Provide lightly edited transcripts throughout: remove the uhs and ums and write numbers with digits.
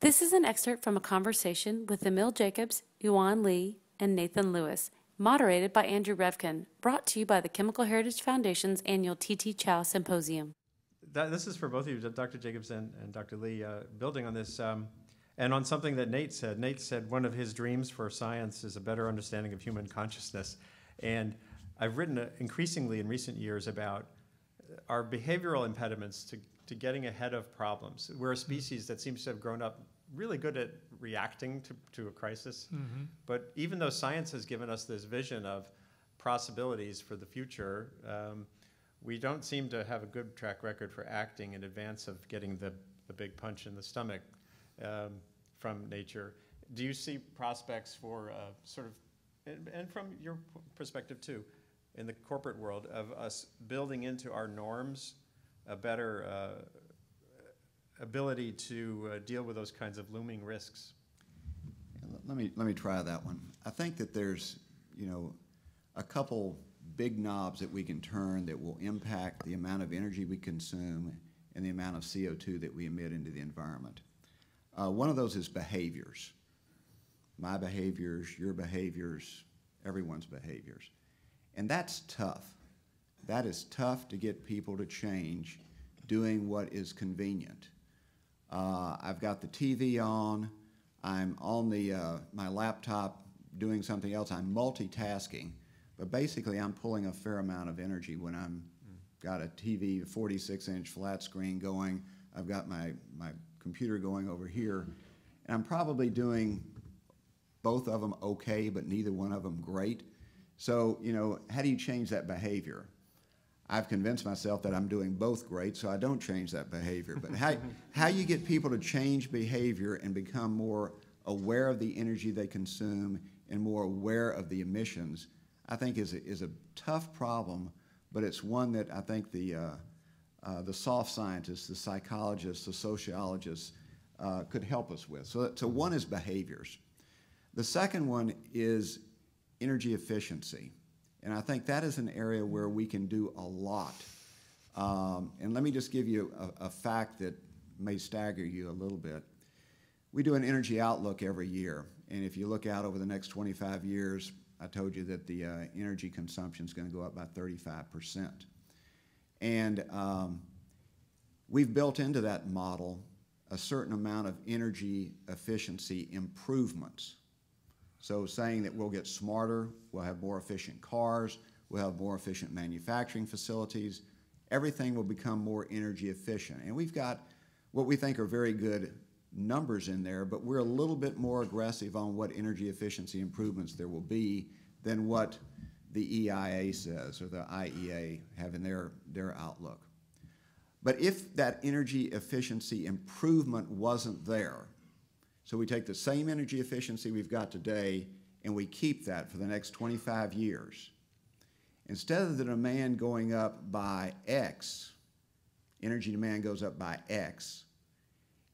This is an excerpt from a conversation with Emil Jacobs, Yuan Lee, and Nathan Lewis, moderated by Andrew Revkin, brought to you by the Chemical Heritage Foundation's annual T.T. Chow Symposium. This is for both of you, Dr. Jacobs and Dr. Lee, building on this, and on something that Nate said. Nate said one of his dreams for science is a better understanding of human consciousness. And I've written increasingly in recent years about our behavioral impediments to getting ahead of problems. We're a species that seems to have grown up really good at reacting to a crisis. Mm-hmm. But even though science has given us this vision of possibilities for the future, we don't seem to have a good track record for acting in advance of getting the big punch in the stomach from nature. Do you see prospects for sort of, and from your perspective too, in the corporate world, of us building into our norms a better ability to deal with those kinds of looming risks? Let me try that one. I think that there's, a couple big knobs that we can turn that will impact the amount of energy we consume and the amount of CO2 that we emit into the environment. One of those is behaviors. My behaviors, your behaviors, everyone's behaviors. And that's tough. That is tough to get people to change doing what is convenient. I've got the TV on, I'm on my laptop doing something else, I'm multitasking, but basically I'm pulling a fair amount of energy when I'm got a TV, a 46-inch flat screen going, I've got my computer going over here, and I'm probably doing both of them okay, but neither one of them great. So, how do you change that behavior? I've convinced myself that I'm doing both great, so I don't change that behavior. But how you get people to change behavior and become more aware of the energy they consume and more aware of the emissions, I think is a tough problem, but it's one that I think the soft scientists, the psychologists, the sociologists could help us with. So one is behaviors. The second one is energy efficiency. And I think that is an area where we can do a lot. And let me just give you a fact that may stagger you a little bit. We do an energy outlook every year. And if you look out over the next 25 years, I told you that the energy consumption is going to go up by 35%. And we've built into that model a certain amount of energy efficiency improvements. So saying that we'll get smarter, we'll have more efficient cars, we'll have more efficient manufacturing facilities, everything will become more energy efficient. And we've got what we think are very good numbers in there, but we're a little bit more aggressive on what energy efficiency improvements there will be than what the EIA says or the IEA have in their outlook. But if that energy efficiency improvement wasn't there, so we take the same energy efficiency we've got today and we keep that for the next 25 years. Instead of the demand going up by X, energy demand goes up by X,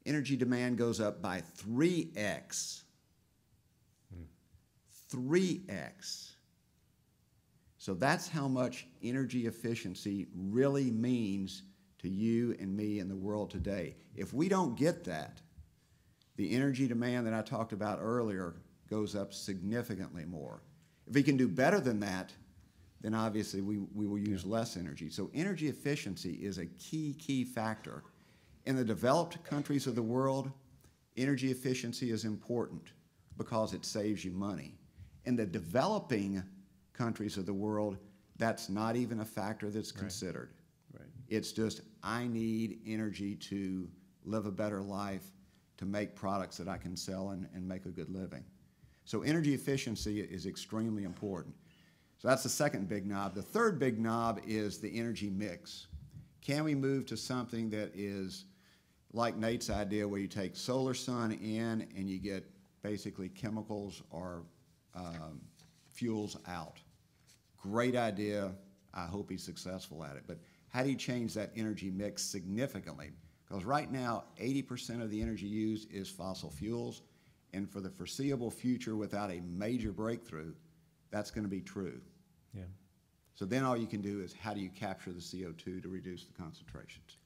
energy demand goes up by 3X. 3X. So that's how much energy efficiency really means to you and me in the world today. If we don't get that, the energy demand that I talked about earlier goes up significantly more. If we can do better than that, then obviously we will use less energy. So energy efficiency is a key factor. In the developed countries of the world, energy efficiency is important because it saves you money. In the developing countries of the world, that's not even a factor that's considered. Right. It's just, I need energy to live a better life, to make products that I can sell and make a good living. So energy efficiency is extremely important. So that's the second big knob. The third big knob is the energy mix. Can we move to something that is like Nate's idea where you take solar sun in and you get basically chemicals or fuels out? Great idea. I hope he's successful at it. But how do you change that energy mix significantly? Because right now, 80% of the energy used is fossil fuels, and for the foreseeable future, without a major breakthrough, that's going to be true. Yeah. So then all you can do is how do you capture the CO2 to reduce the concentrations?